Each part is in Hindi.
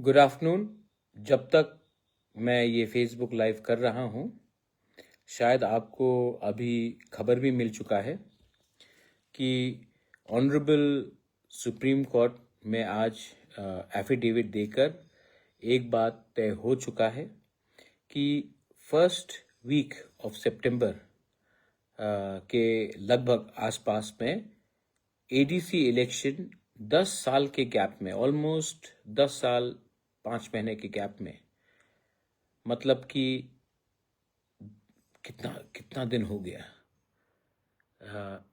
Good afternoon. जब तक मैं ये फेसबुक लाइव कर रहा हूँ, शायद आपको अभी खबर भी मिल चुका है कि ऑनरेबल सुप्रीम कोर्ट में आज एफिडेविट देकर एक बात तय हो चुका है कि फर्स्ट वीक ऑफ सितंबर के लगभग आसपास में एडीसी इलेक्शन 10 साल के गैप में, ऑलमोस्ट 10 साल 5 महीने के गैप में, मतलब कि कितना कितना दिन हो गया,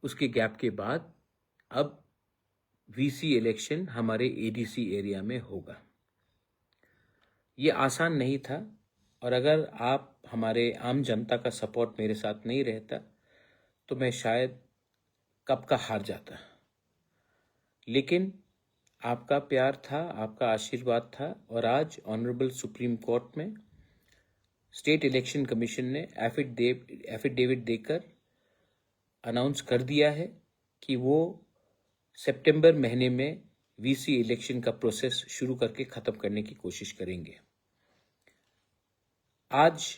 उसके गैप के बाद अब वीसी इलेक्शन हमारे एडीसी एरिया में होगा। ये आसान नहीं था, और अगर आप हमारे आम जनता का सपोर्ट मेरे साथ नहीं रहता तो मैं शायद कब का हार जाता। लेकिन आपका प्यार था, आपका आशीर्वाद था, और आज ऑनरेबल सुप्रीम कोर्ट में स्टेट इलेक्शन कमीशन ने एफिडेविट देकर अनाउंस कर दिया है कि वो सितंबर महीने में वीसी इलेक्शन का प्रोसेस शुरू करके ख़त्म करने की कोशिश करेंगे। आज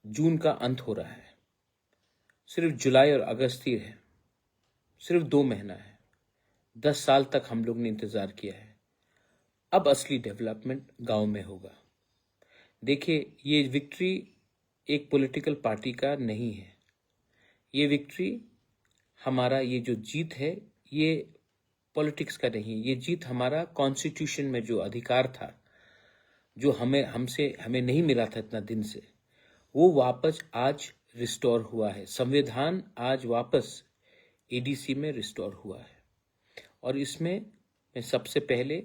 जून का अंत हो रहा है, सिर्फ जुलाई और अगस्त ही है, सिर्फ 2 महीना है। 10 साल तक हम लोग ने इंतज़ार किया है। अब असली डेवलपमेंट गांव में होगा। देखिए, ये विक्ट्री एक पॉलिटिकल पार्टी का नहीं है। ये विक्ट्री, हमारा ये जो जीत है, ये पॉलिटिक्स का नहीं है। ये जीत हमारा कॉन्स्टिट्यूशन में जो अधिकार था, जो हमें नहीं मिला था इतना दिन से, वो वापस आज रिस्टोर हुआ है। संविधान आज वापस एडीसी में रिस्टोर हुआ है, और इसमें मैं सबसे पहले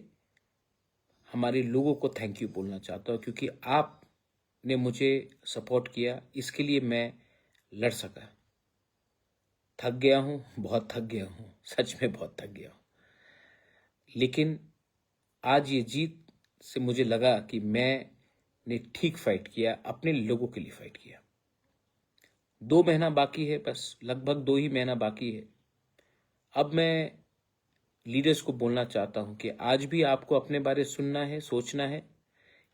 हमारे लोगों को थैंक यू बोलना चाहता हूँ, क्योंकि आपने मुझे सपोर्ट किया। इसके लिए मैं लड़ सका। थक गया हूँ, बहुत थक गया हूँ, सच में बहुत थक गया हूँ। लेकिन आज ये जीत से मुझे लगा कि मैंने ठीक फाइट किया, अपने लोगों के लिए फाइट किया। 2 महीना बाकी है, बस लगभग 2 ही महीना बाकी है। अब मैं लीडर्स को बोलना चाहता हूं कि आज भी आपको अपने बारे सुनना है, सोचना है,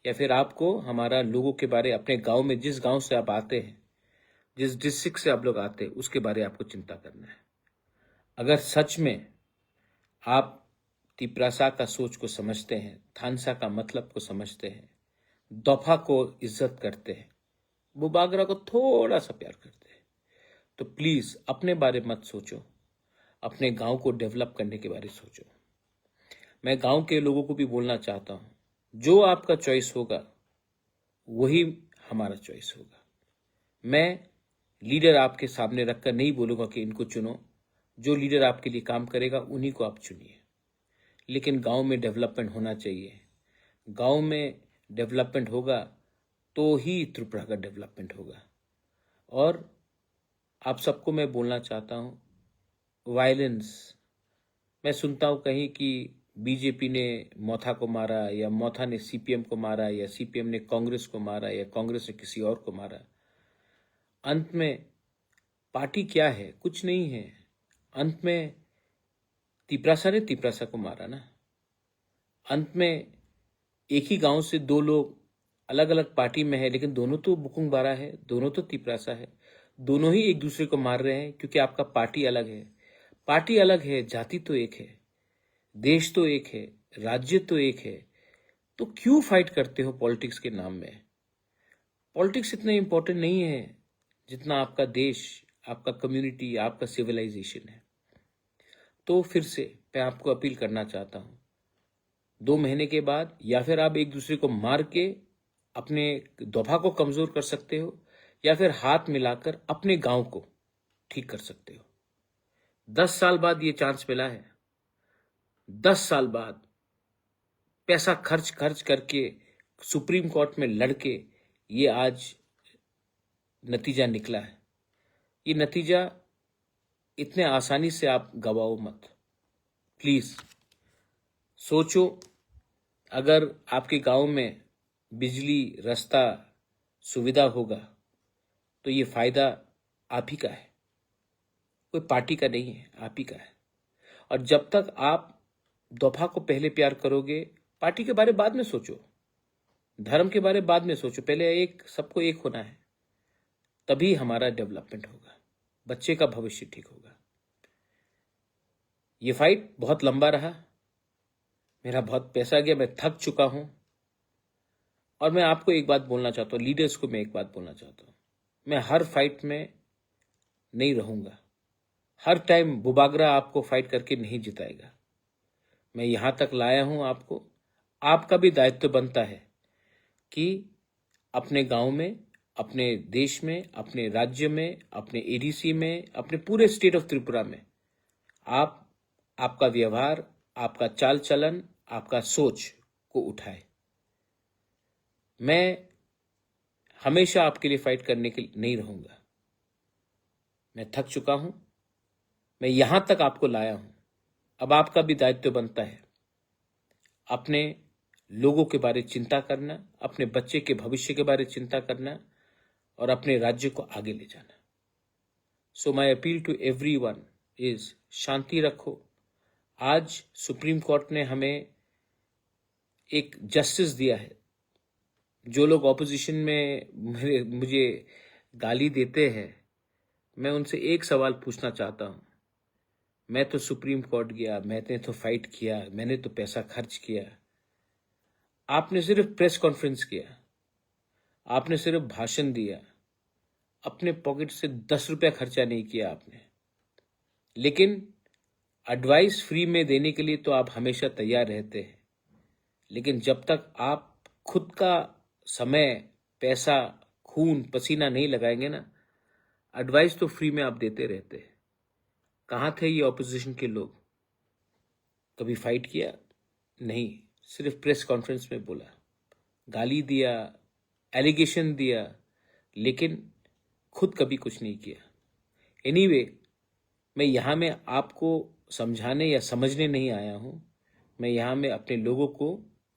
या फिर आपको हमारा लोगों के बारे, अपने गांव में, जिस गांव से आप आते हैं, जिस डिस्ट्रिक्ट से आप लोग आते हैं, उसके बारे आपको चिंता करना है। अगर सच में आप तिप्रासा का सोच को समझते हैं, थानसा का मतलब को समझते हैं, दोफा को इज्जत करते हैं, बुबागरा को थोड़ा सा प्यार करते हैं, तो प्लीज अपने बारे मत सोचो, अपने गांव को डेवलप करने के बारे में सोचो। मैं गांव के लोगों को भी बोलना चाहता हूं, जो आपका चॉइस होगा वही हमारा चॉइस होगा। मैं लीडर आपके सामने रखकर नहीं बोलूंगा कि इनको चुनो। जो लीडर आपके लिए काम करेगा उन्हीं को आप चुनिए। लेकिन गांव में डेवलपमेंट होना चाहिए। गांव में डेवलपमेंट होगा तो ही त्रिपुरा का डेवलपमेंट होगा। और आप सबको मैं बोलना चाहता हूं, वायलेंस, मैं सुनता हूं कहीं कि बीजेपी ने मोथा को मारा, या मोथा ने सीपीएम को मारा, या सीपीएम ने कांग्रेस को मारा, या कांग्रेस ने किसी और को मारा। अंत में पार्टी क्या है? कुछ नहीं है। अंत में तिप्रासा ने तिप्रासा को मारा ना। अंत में एक ही गांव से 2 लोग अलग अलग पार्टी में है, लेकिन दोनों तो बुकुंग बारा है, दोनों तो तिप्रासा है। दोनों ही एक दूसरे को मार रहे हैं, क्योंकि आपका पार्टी अलग है। पार्टी अलग है, जाति तो एक है, देश तो एक है, राज्य तो एक है। तो क्यों फाइट करते हो पॉलिटिक्स के नाम में? पॉलिटिक्स इतना इंपॉर्टेंट नहीं है जितना आपका देश, आपका कम्युनिटी, आपका सिविलाइजेशन है। तो फिर से मैं आपको अपील करना चाहता हूं, 2 महीने के बाद या फिर आप एक दूसरे को मार के अपने दोफा को कमजोर कर सकते हो, या फिर हाथ मिलाकर अपने गांव को ठीक कर सकते हो। 10 साल बाद ये चांस मिला है। 10 साल बाद पैसा खर्च करके सुप्रीम कोर्ट में लड़के ये आज नतीजा निकला है। ये नतीजा इतने आसानी से आप गवाओ मत। प्लीज सोचो, अगर आपके गांव में बिजली, रास्ता, सुविधा होगा तो ये फायदा आप ही का है, कोई पार्टी का नहीं है, आप ही का है। और जब तक आप दोफा को पहले प्यार करोगे, पार्टी के बारे में बाद में सोचो, धर्म के बारे में बाद में सोचो, पहले सबको एक होना है, तभी हमारा डेवलपमेंट होगा, बच्चे का भविष्य ठीक होगा। ये फाइट बहुत लंबा रहा, मेरा बहुत पैसा गया, मैं थक चुका हूं। और मैं आपको एक बात बोलना चाहता हूं, लीडर्स को मैं एक बात बोलना चाहता हूं, मैं हर फाइट में नहीं रहूंगा, हर टाइम बुबागरा आपको फाइट करके नहीं जिताएगा। मैं यहां तक लाया हूं आपको, आपका भी दायित्व बनता है कि अपने गांव में, अपने देश में, अपने राज्य में, अपने एडीसी में, अपने पूरे स्टेट ऑफ त्रिपुरा में आपका व्यवहार, आपका चाल चलन, आपका सोच को उठाए। मैं हमेशा आपके लिए फाइट करने के लिए नहीं रहूंगा, मैं थक चुका हूं, मैं यहां तक आपको लाया हूं, अब आपका भी दायित्व बनता है अपने लोगों के बारे में चिंता करना, अपने बच्चे के भविष्य के बारे में चिंता करना और अपने राज्य को आगे ले जाना। So my appeal to everyone is शांति रखो। आज सुप्रीम कोर्ट ने हमें एक जस्टिस दिया है। जो लोग ऑपोजिशन में मुझे गाली देते हैं, मैं उनसे एक सवाल पूछना चाहता हूं। मैं तो सुप्रीम कोर्ट गया, मैंने तो फाइट किया, मैंने तो पैसा खर्च किया, आपने सिर्फ प्रेस कॉन्फ्रेंस किया, आपने सिर्फ भाषण दिया, अपने पॉकेट से 10 रुपया खर्चा नहीं किया आपने। लेकिन एडवाइस फ्री में देने के लिए तो आप हमेशा तैयार रहते हैं, लेकिन जब तक आप खुद का समय, पैसा, खून पसीना नहीं लगाएंगे ना, एडवाइस तो फ्री में आप देते रहते हैं। कहाँ थे ये ऑपोजिशन के लोग? कभी फाइट किया? नहीं, सिर्फ प्रेस कॉन्फ्रेंस में बोला, गाली दिया, एलिगेशन दिया, लेकिन खुद कभी कुछ नहीं किया। एनीवे, मैं यहाँ में आपको समझाने या समझने नहीं आया हूँ, मैं यहाँ में अपने लोगों को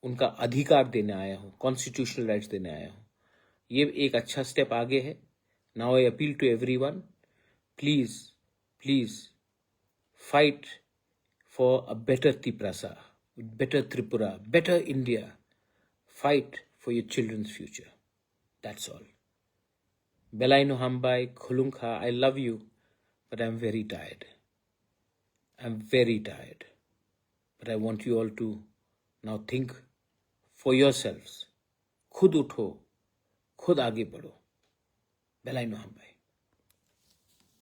उनका अधिकार देने आया हूँ, कॉन्स्टिट्यूशनल राइट्स देने आया हूँ। ये एक अच्छा स्टेप आगे है। Now I appeal to everyone, please please fight for a better Tiprasa, better Tripura, better India. Fight for your children's future. That's all. Belaino Hambai, Khulunkha, I love you, but I'm very tired. I'm very tired. But I want you all to now think for yourselves. खुद उठो, खुद आगे बढ़ो। Belaino Hambai.